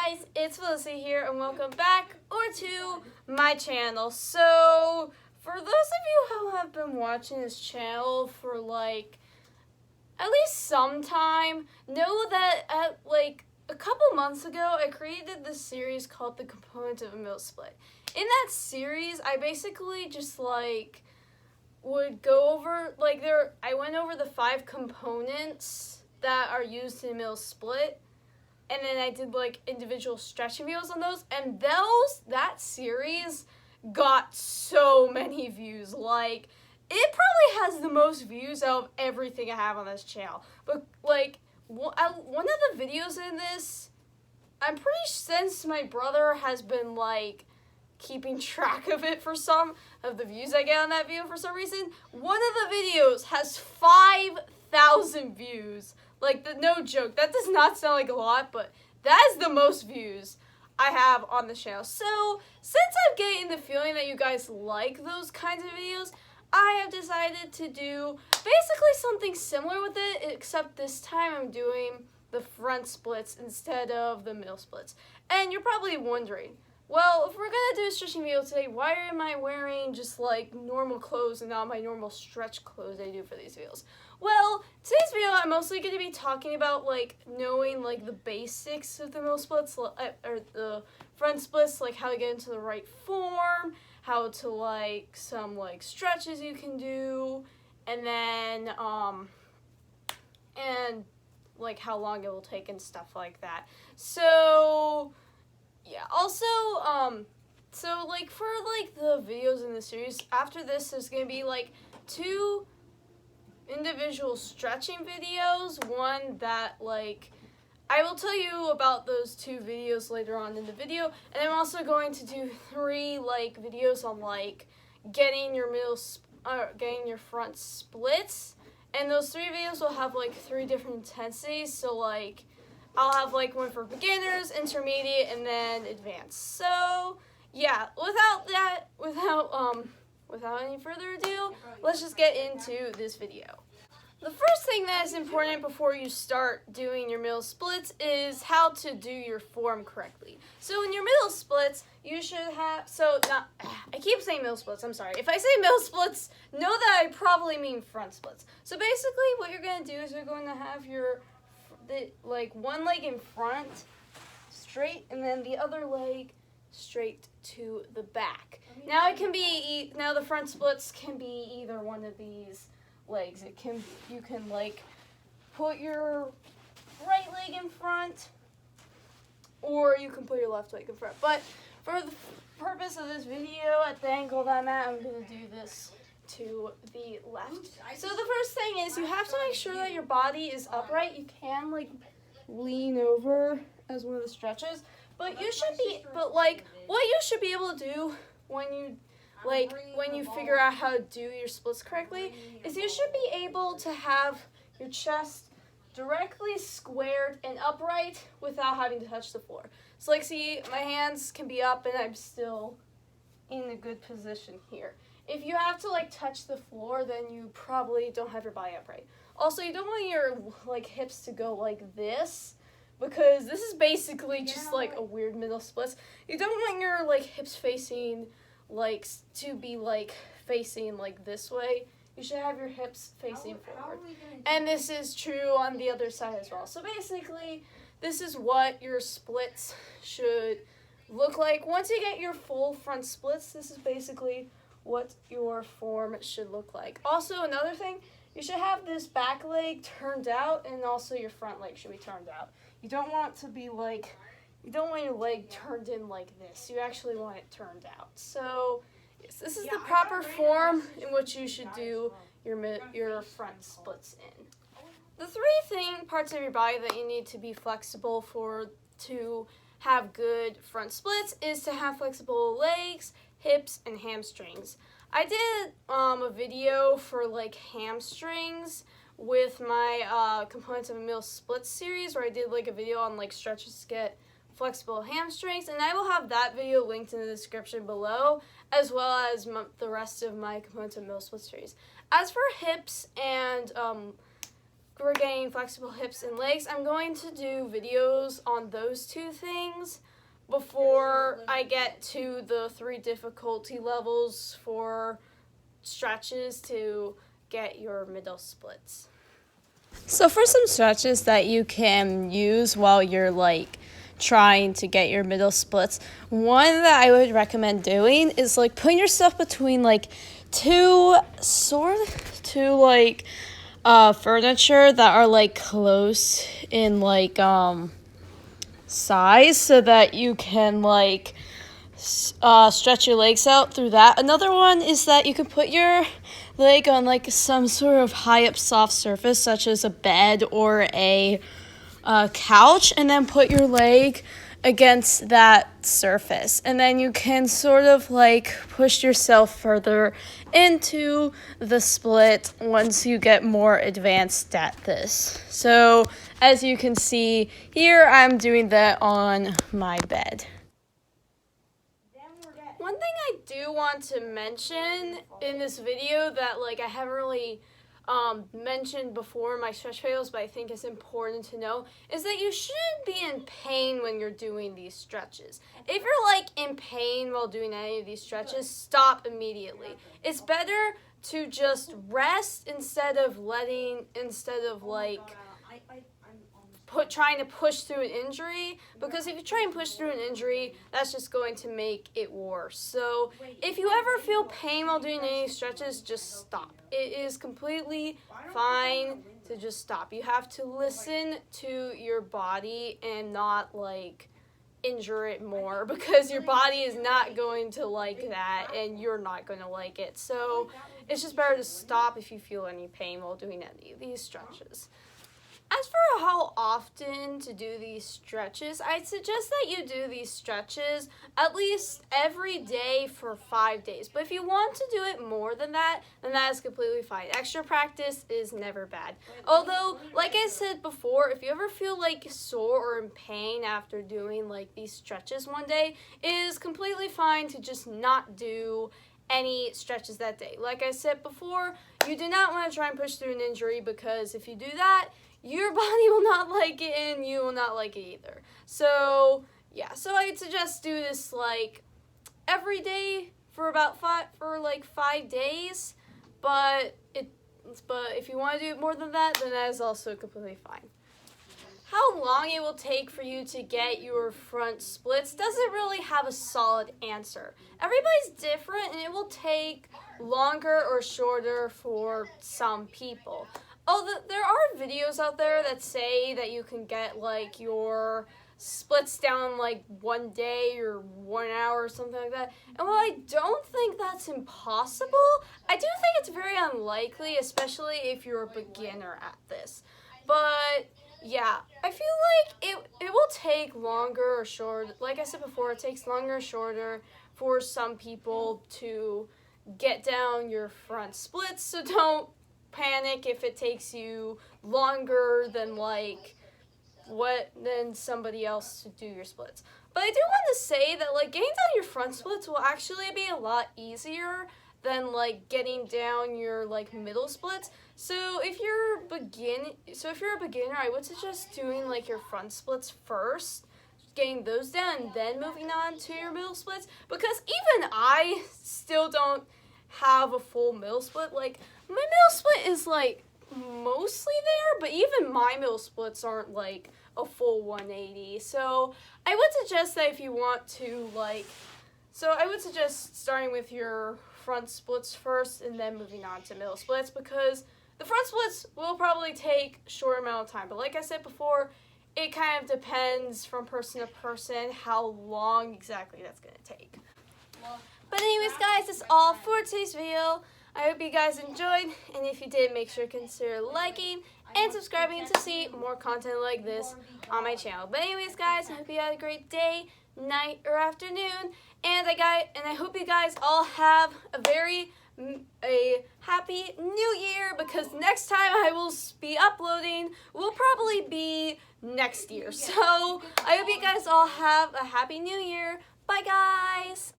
guys, it's Felicity here and welcome back to my channel. So, for those of you who have been watching this channel for at least some time, know that a couple months ago I created this series called The Components of a Middle Split. In that series, I basically just would go over I went over the 5 components that are used in a middle split. And then I did individual stretching videos on those, and that series got so many views. It probably has the most views out of everything I have on this channel. But one of the videos in this, I'm pretty since my brother has been keeping track of it for some of the views I get on that video for some reason. One of the videos has 5,000 views. No joke, that does not sound like a lot, but that is the most views I have on the channel. So, since I'm getting the feeling that you guys like those kinds of videos, I have decided to do basically something similar with it, except this time I'm doing the front splits instead of the middle splits. And you're probably wondering, well, if we're gonna do a stretching video today, why am I wearing just normal clothes and not my normal stretch clothes I do for these videos? Well, today's video I'm mostly going to be talking about knowing the basics of the middle splits or the front splits, how to get into the right form, how to some stretches you can do, and then and how long it will take and stuff like that. So yeah, also so for the videos in the series, after this there's going to be 2 individual stretching videos. One that I will tell you about those 2 videos later on in the video, and I'm also going to do 3 videos on getting your front splits, and those 3 videos will have 3 different intensities. So I'll have one for beginners, intermediate, and then advanced. So yeah, without any further ado, let's just get into this video. The first thing that is important before you start doing your middle splits is how to do your form correctly. So in your middle splits, you should have, I keep saying middle splits, I'm sorry. If I say middle splits, know that I probably mean front splits. So basically what you're going to do is you're going to have one leg in front, straight, and then the other leg straight to the back. Now the front splits can be either one of these legs. You can put your right leg in front, or you can put your left leg in front. But for the purpose of this video, at the angle that I'm at, I'm going to do this to the left. So the first thing is you have to make sure that your body is upright. You can lean over as one of the stretches, but what you should be able to do when you figure out how to do your splits correctly is you should be able to have your chest directly squared and upright without having to touch the floor. So see, my hands can be up and I'm still in a good position here. If you have to touch the floor, then you probably don't have your body upright. Also, you don't want your hips to go like this, because this is basically just a weird middle splits. You don't want your hips facing to be facing this way. You should have your hips facing forward. And this is true on the other side as well. So basically, this is what your splits should look like. Once you get your full front splits, this is basically what your form should look like. Also, another thing, you should have this back leg turned out, and also your front leg should be turned out. You don't want to be you don't want your leg turned in like this. You actually want it turned out. So yes, this is the proper form in which you should do your front splits in. The 3 parts of your body that you need to be flexible to have good front splits is to have flexible legs, hips, and hamstrings. I did a video for hamstrings with my Components of a Middle Split series, where I did a video on stretches to get flexible hamstrings, and I will have that video linked in the description below, as well as the rest of my Components of a Middle Split series. As for hips and we're getting flexible hips and legs, I'm going to do videos on those two things before I get to the 3 difficulty levels for stretches to get your middle splits. So for some stretches that you can use while you're like trying to get your middle splits, one that I would recommend doing is like putting yourself between like two furniture that are like close in like size, so that you can like stretch your legs out through that. Another one is that you can put your leg on like some sort of high up soft surface, such as a bed or a couch, and then put your leg against that surface, and then you can sort of like push yourself further into the split once you get more advanced at this. So as you can see here, I'm doing that on my bed. One thing I do want to mention in this video that like I haven't really mentioned before in my stretch videos, but I think it's important to know, is that you shouldn't be in pain when you're doing these stretches. If you're like in pain while doing any of these stretches, stop immediately. It's better to just rest instead of trying to push through an injury, because if you try and push through an injury, that's just going to make it worse. So if you ever feel pain while doing any stretches, just stop. It is completely fine to just stop. You have to listen to your body and not like injure it more, because your body is not going to like that and you're not going to like it. So it's just better to stop if you feel any pain while doing any of these stretches. As for how often to do these stretches, I'd suggest that you do these stretches at least every day for 5 days. But if you want to do it more than that, then that is completely fine. Extra practice is never bad. Although, like I said before, if you ever feel like sore or in pain after doing like these stretches one day, it is completely fine to just not do any stretches that day. Like I said before, you do not want to try and push through an injury, because if you do that, your body will not like it and you will not like it either. So yeah, so I'd suggest do this like every day for about 5 days. But if you want to do it more than that, then that is also completely fine. How long it will take for you to get your front splits doesn't really have a solid answer. Everybody's different, and it will take longer or shorter for some people. There are videos out there that say that you can get like your splits down like 1 day or 1 hour or something like that. And while I don't think that's impossible, I do think it's very unlikely, especially if you're a beginner at this. But yeah, I feel like it will take longer or shorter. Like I said before, it takes longer or shorter for some people to get down your front splits, so don't panic if it takes you longer than somebody else to do your splits. But I do want to say that like getting down your front splits will actually be a lot easier than like getting down your like middle splits. So if you're a beginner, I would suggest doing like your front splits first, getting those down, and then moving on to your middle splits, because even I still don't have a full middle split. Like my middle split is like mostly there, but even my middle splits aren't like a full 180. So I would suggest that if you want to I would suggest starting with your front splits first and then moving on to middle splits, because the front splits will probably take a short amount of time. But like I said before, it kind of depends from person to person how long exactly that's going to take. But anyways, guys, that's all for today's video. I hope you guys enjoyed, and if you did, make sure to consider liking and subscribing to see more content like this on my channel. But anyways, guys, I hope you had a great day, night, or afternoon, and I hope you guys all have a happy new year, because next time I will be uploading will probably be next year. So I hope you guys all have a happy new year. Bye, guys!